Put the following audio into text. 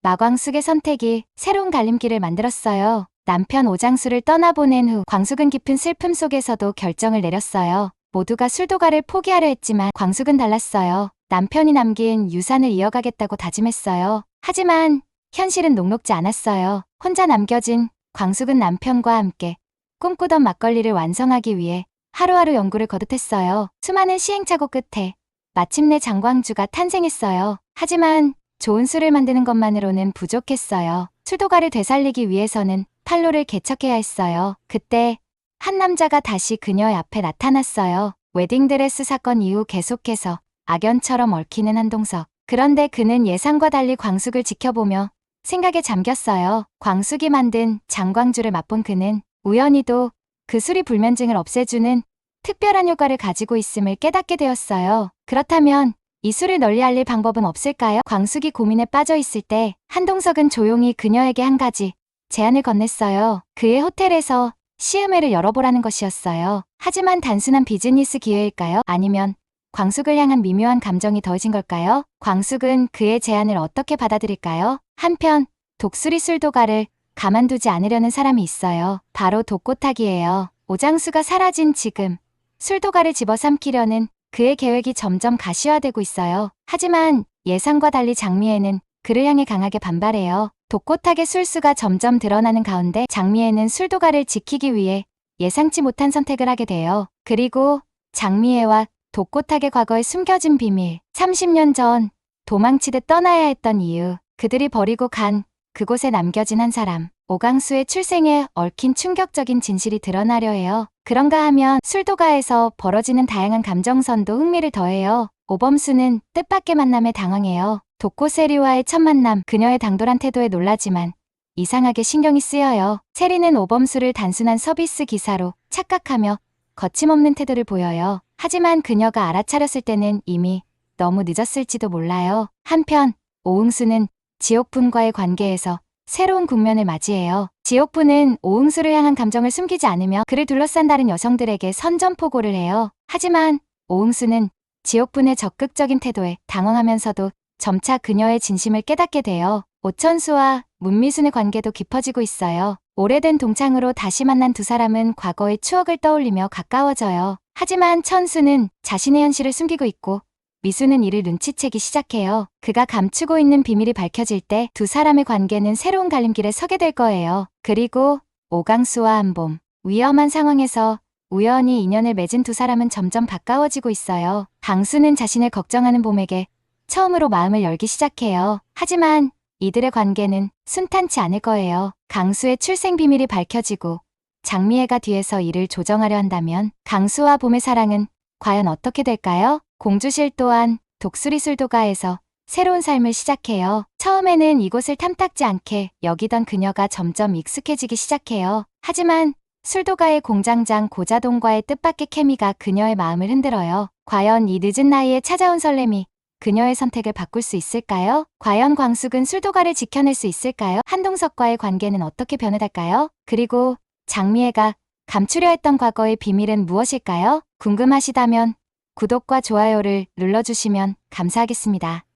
마광숙의 선택이 새로운 갈림길을 만들었어요. 남편 오장수를 떠나보낸 후 광숙은 깊은 슬픔 속에서도 결정을 내렸어요. 모두가 술도가를 포기하려 했지만 광숙은 달랐어요. 남편이 남긴 유산을 이어가겠다고 다짐했어요. 하지만 현실은 녹록지 않았어요. 혼자 남겨진 광숙은 남편과 함께 꿈꾸던 막걸리를 완성하기 위해 하루하루 연구를 거듭했어요. 수많은 시행착오 끝에 마침내 장광주가 탄생했어요. 하지만 좋은 술을 만드는 것만으로는 부족했어요. 술도가를 되살리기 위해서는 판로를 개척해야 했어요. 그때 한 남자가 다시 그녀의 앞에 나타났어요. 웨딩드레스 사건 이후 계속해서 악연처럼 얽히는 한동석. 그런데 그는 예상과 달리 광숙을 지켜보며 생각에 잠겼어요. 광숙이 만든 장광주를 맛본 그는 우연히도 그 술이 불면증을 없애주는 특별한 효과를 가지고 있음을 깨닫게 되었어요. 그렇다면 이 술을 널리 알릴 방법은 없을까요? 광숙이 고민에 빠져 있을 때 한동석은 조용히 그녀에게 한 가지 제안을 건넸어요. 그의 호텔에서 시음회를 열어보라는 것이었어요. 하지만 단순한 비즈니스 기회일까요? 아니면 광숙을 향한 미묘한 감정이 더해진 걸까요? 광숙은 그의 제안을 어떻게 받아들일까요? 한편 독수리 술도가를 가만두지 않으려는 사람이 있어요. 바로 독고탁이에요. 오장수가 사라진 지금 술도가를 집어삼키려는 그의 계획이 점점 가시화되고 있어요. 하지만 예상과 달리 장미애는 그를 향해 강하게 반발해요. 독고탁의 술수가 점점 드러나는 가운데 장미애는 술도가를 지키기 위해 예상치 못한 선택을 하게 돼요. 그리고 장미애와 독고탁의 과거에 숨겨진 비밀, 30년 전 도망치듯 떠나야 했던 이유, 그들이 버리고 간 그곳에 남겨진 한 사람, 오강수의 출생에 얽힌 충격적인 진실이 드러나려 해요. 그런가 하면 술도가에서 벌어지는 다양한 감정선도 흥미를 더해요. 오범수는 뜻밖의 만남에 당황해요. 독고세리와의 첫 만남, 그녀의 당돌한 태도에 놀라지만 이상하게 신경이 쓰여요. 세리는 오범수를 단순한 서비스 기사로 착각하며 거침없는 태도를 보여요. 하지만 그녀가 알아차렸을 때는 이미 너무 늦었을지도 몰라요. 한편 오응수는 지옥분과의 관계에서 새로운 국면을 맞이해요. 지옥분은 오응수를 향한 감정을 숨기지 않으며 그를 둘러싼 다른 여성들에게 선전포고를 해요. 하지만 오응수는 지옥분의 적극적인 태도에 당황하면서도 점차 그녀의 진심을 깨닫게 돼요. 오천수와 문미순의 관계도 깊어지고 있어요. 오래된 동창으로 다시 만난 두 사람은 과거의 추억을 떠올리며 가까워져요. 하지만 천수는 자신의 현실을 숨기고 있고 미수는 이를 눈치채기 시작해요. 그가 감추고 있는 비밀이 밝혀질 때 두 사람의 관계는 새로운 갈림길에 서게 될 거예요. 그리고 오강수와 한봄. 위험한 상황에서 우연히 인연을 맺은 두 사람은 점점 가까워지고 있어요. 강수는 자신을 걱정하는 봄에게 처음으로 마음을 열기 시작해요. 하지만 이들의 관계는 순탄치 않을 거예요. 강수의 출생 비밀이 밝혀지고 장미애가 뒤에서 이를 조정하려 한다면 강수와 봄의 사랑은 과연 어떻게 될까요? 공주실 또한 독수리 술도가에서 새로운 삶을 시작해요. 처음에는 이곳을 탐탁지 않게 여기던 그녀가 점점 익숙해지기 시작해요. 하지만 술도가의 공장장 고자동과의 뜻밖의 케미가 그녀의 마음을 흔들어요. 과연 이 늦은 나이에 찾아온 설렘이 그녀의 선택을 바꿀 수 있을까요? 과연 광숙은 술도가를 지켜낼 수 있을까요? 한동석과의 관계는 어떻게 변해갈까요? 그리고 장미애가 감추려 했던 과거의 비밀은 무엇일까요? 궁금하시다면 구독과 좋아요를 눌러주시면 감사하겠습니다.